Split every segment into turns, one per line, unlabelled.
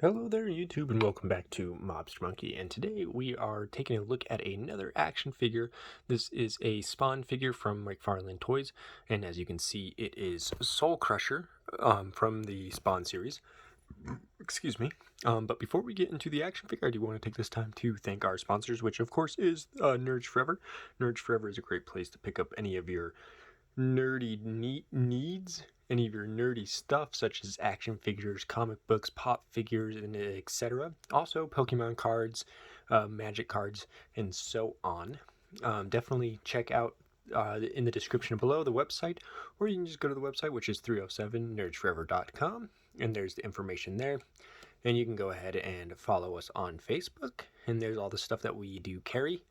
Hello there YouTube and welcome back to Mobster Monkey, and today we are taking a look at another action figure. This is a Spawn figure from McFarlane Toys, and as you can see it is Soul Crusher from the Spawn series. Excuse me. But before we get into the action figure, I do want to take this time to thank our sponsors, which of course is Nerds Forever. Nerds Forever is a great place to pick up any of your nerdy needs, any of your nerdy stuff such as action figures, comic books, pop figures, and etc. Also Pokemon cards, magic cards, and so on. Definitely check out in the description below the website, or you can just go to the website, which is 307nerdsforever.com, and there's the information there. And you can go ahead and follow us on Facebook, and there's all the stuff that we do carry.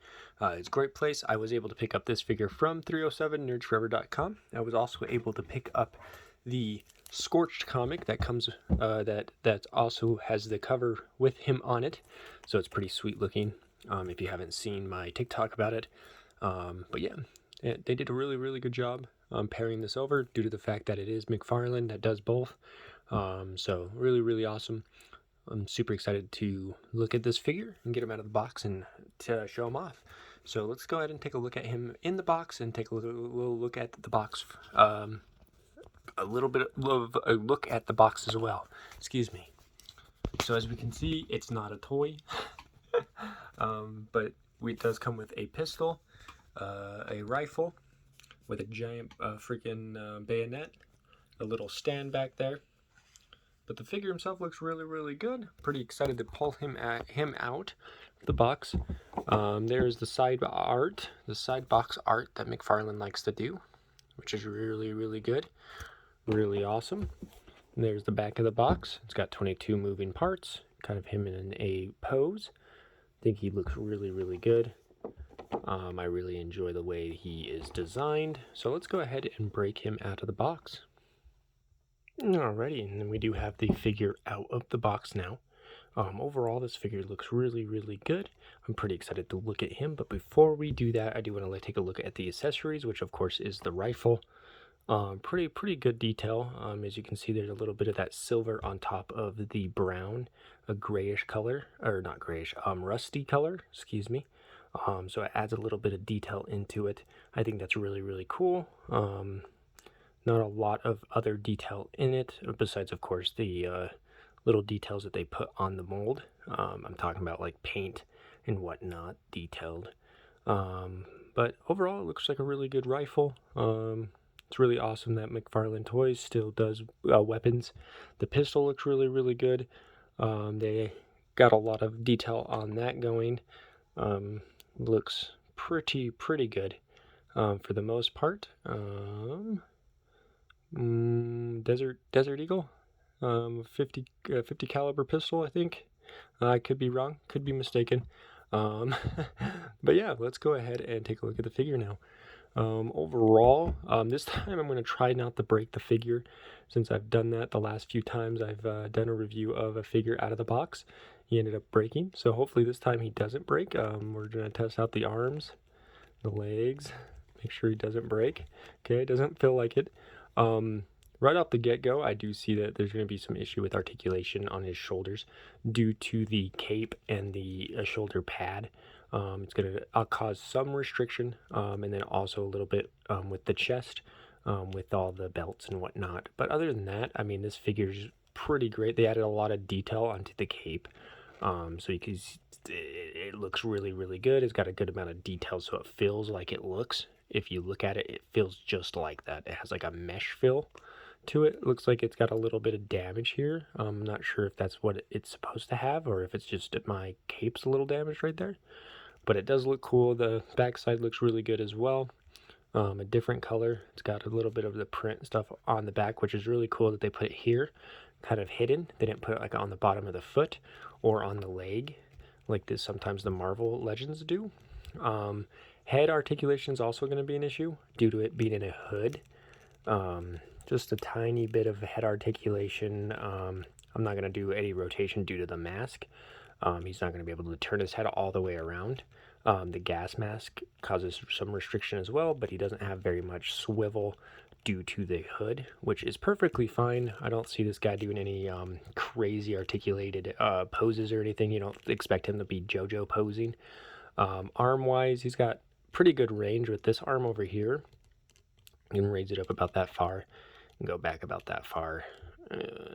It's a great place. I was able to pick up this figure from 307nerdsforever.com. I was also able to pick up the Scorched comic that comes that also has the cover with him on it, so it's pretty sweet looking. If you haven't seen my TikTok about it, but yeah, they did a really good job pairing this over due to the fact that it is McFarlane that does both. So really awesome. I'm super excited to look at this figure and get him out of the box and to show him off. So let's go ahead and take a look at him in the box and take a little look at the box. A little bit of a look at the box as well. Excuse me. So as we can see, it's not a toy, but it does come with a pistol, a rifle with a giant freaking bayonet, a little stand back there. But the figure himself looks really good. Pretty excited to pull him out of the box. There's the side box art that McFarlane likes to do, which is really good, really awesome. And there's the back of the box. It's got 22 moving parts, kind of him in a pose. I think he looks really good. I really enjoy the way he is designed. So let's go ahead and break him out of the box. Alrighty, and then we do have the figure out of the box now. Overall, this figure looks really good. I'm pretty excited to look at him, but before we do that, I do want to take a look at the accessories, which of course is the rifle. Pretty good detail. As you can see, there's a little bit of that silver on top of the brown, a grayish color, or not grayish, rusty color, excuse me. So it adds a little bit of detail into it. I think that's really cool. Not a lot of other detail in it, besides, of course, the little details that they put on the mold. I'm talking about like paint and whatnot detailed. But overall, it looks like a really good rifle. It's really awesome that McFarlane Toys still does weapons. The pistol looks really good. They got a lot of detail on that going. Looks pretty good for the most part. Desert Eagle, 50 caliber pistol, I think. I could be wrong, could be mistaken. But yeah, let's go ahead and take a look at the figure now. Overall, this time I'm going to try not to break the figure, since I've done that the last few times I've done a review of a figure out of the box. He ended up breaking, so hopefully this time he doesn't break. We're going to test out the arms, the legs, make sure he doesn't break. Okay, it doesn't feel like it. Right off the get-go, I do see that there's going to be some issue with articulation on his shoulders due to the cape and the shoulder pad. It's going to cause some restriction, and then also a little bit with the chest, with all the belts and whatnot. But other than that, I mean, this figure's pretty great. They added a lot of detail onto the cape, so you can it looks really good. It's got a good amount of detail, so it feels like it looks. If you look at it, it feels just like that. It has like a mesh feel to it. It looks like it's got a little bit of damage here. I'm not sure if that's what it's supposed to have, or if it's just my cape's a little damaged right there. But it does look cool. The backside looks really good as well. A different color. It's got a little bit of the print stuff on the back, which is really cool that they put it here, kind of hidden. They didn't put it like on the bottom of the foot or on the leg, like this sometimes the Marvel Legends do. Head articulation is also going to be an issue due to it being in a hood. Just a tiny bit of head articulation. I'm not going to do any rotation due to the mask. He's not going to be able to turn his head all the way around. The gas mask causes some restriction as well, but he doesn't have very much swivel due to the hood, which is perfectly fine. I don't see this guy doing any crazy articulated poses or anything. You don't expect him to be JoJo posing. Arm-wise, he's got pretty good range with this arm over here. You can raise it up about that far and go back about that far.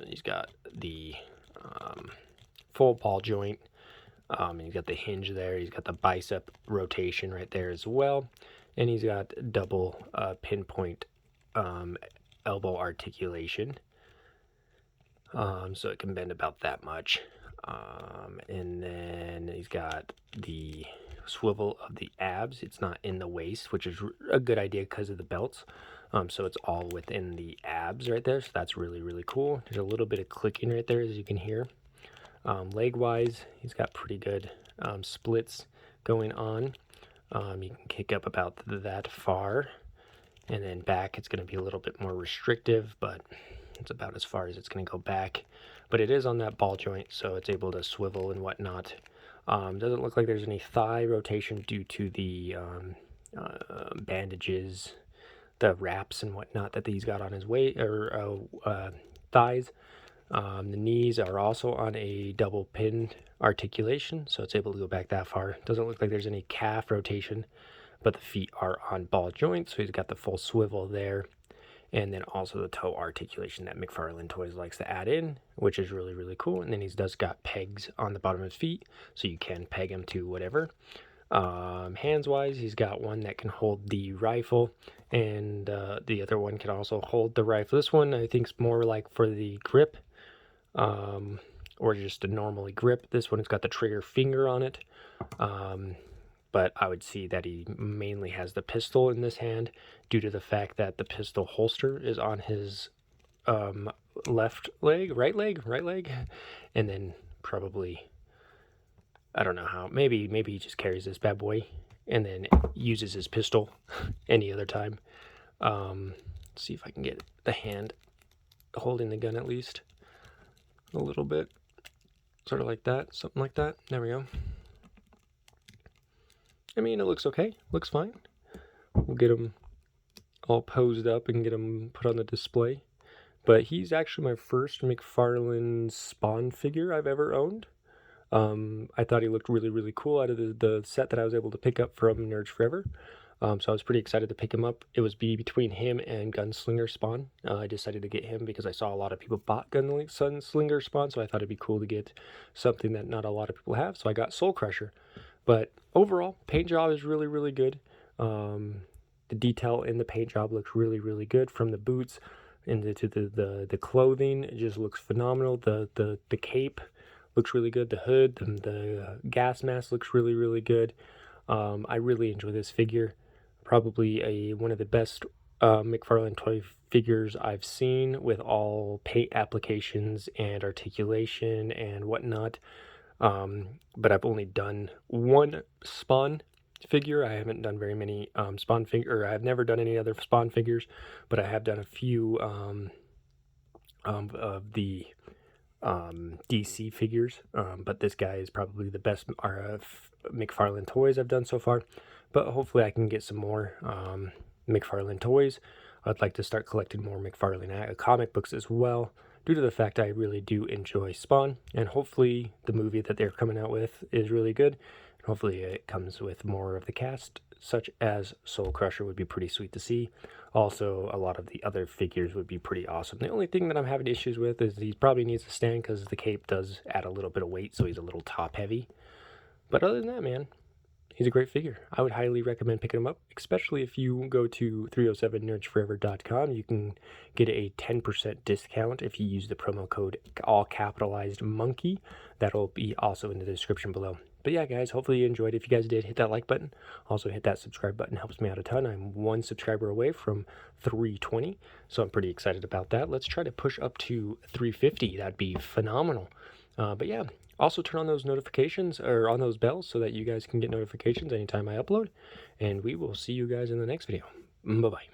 He's got the full ball joint. He's got the hinge there. He's got the bicep rotation right there as well. And he's got double pinpoint elbow articulation. So it can bend about that much. And then he's got the swivel of the abs. It's not in the waist, which is a good idea because of the belts. So it's all within the abs right there. So that's really, really cool. There's a little bit of clicking right there, as you can hear. Leg-wise, he's got pretty good splits going on. You can kick up about that far. And then back, it's going to be a little bit more restrictive, but it's about as far as it's going to go back. But it is on that ball joint, so it's able to swivel and whatnot. Doesn't look like there's any thigh rotation due to the bandages, the wraps and whatnot that he's got on his thighs. The knees are also on a double pin articulation, so it's able to go back that far. Doesn't look like there's any calf rotation, but the feet are on ball joints, so he's got the full swivel there. And then also the toe articulation that McFarlane Toys likes to add in, which is really, really cool. And then he's just got pegs on the bottom of his feet, so you can peg him to whatever. Hands-wise, he's got one that can hold the rifle, and the other one can also hold the rifle. This one, I think, is more like for the grip, or just to normally grip. This one has got the trigger finger on it. But I would see that he mainly has the pistol in this hand due to the fact that the pistol holster is on his right leg, and then probably, I don't know how, maybe he just carries this bad boy and then uses his pistol any other time. Let's see if I can get the hand holding the gun at least a little bit, sort of like that, something like that. There we go. I mean, it looks okay. Looks fine. We'll get him all posed up and get him put on the display. But he's actually my first McFarlane Spawn figure I've ever owned. I thought he looked really, really cool out of the set that I was able to pick up from Nerds Forever. So I was pretty excited to pick him up. It was between him and Gunslinger Spawn. I decided to get him because I saw a lot of people bought Gunslinger Spawn, so I thought it'd be cool to get something that not a lot of people have. So I got Soul Crusher. But overall, paint job is really, really good. The detail in the paint job looks really, really good. From the boots into the clothing, it just looks phenomenal. The cape looks really good. The hood, the gas mask looks really, really good. I really enjoy this figure. Probably one of the best McFarlane toy figures I've seen, with all paint applications and articulation and whatnot. But I've only done one Spawn figure. I haven't done very many Spawn figure. I've never done any other Spawn figures, but I have done a few of the DC figures. But this guy is probably the best McFarlane toys I've done so far. But hopefully I can get some more McFarlane toys. I'd like to start collecting more McFarlane comic books as well, due to the fact I really do enjoy Spawn, and hopefully the movie that they're coming out with is really good. And hopefully it comes with more of the cast, such as Soul Crusher would be pretty sweet to see. Also, a lot of the other figures would be pretty awesome. The only thing that I'm having issues with is he probably needs to stand, because the cape does add a little bit of weight, so he's a little top heavy. But other than that, man, he's a great figure. I would highly recommend picking him up, especially if you go to 307nerdsforever.com. You can get a 10% discount if you use the promo code all capitalized monkey. That'll be also in the description below. But yeah, guys, hopefully you enjoyed. If you guys did, hit that like button. Also hit that subscribe button. Helps me out a ton. I'm 1 subscriber away from 320, so I'm pretty excited about that. Let's try to push up to 350. That'd be phenomenal. But yeah, also turn on those notifications, or on those bells, so that you guys can get notifications anytime I upload. And we will see you guys in the next video. Bye-bye.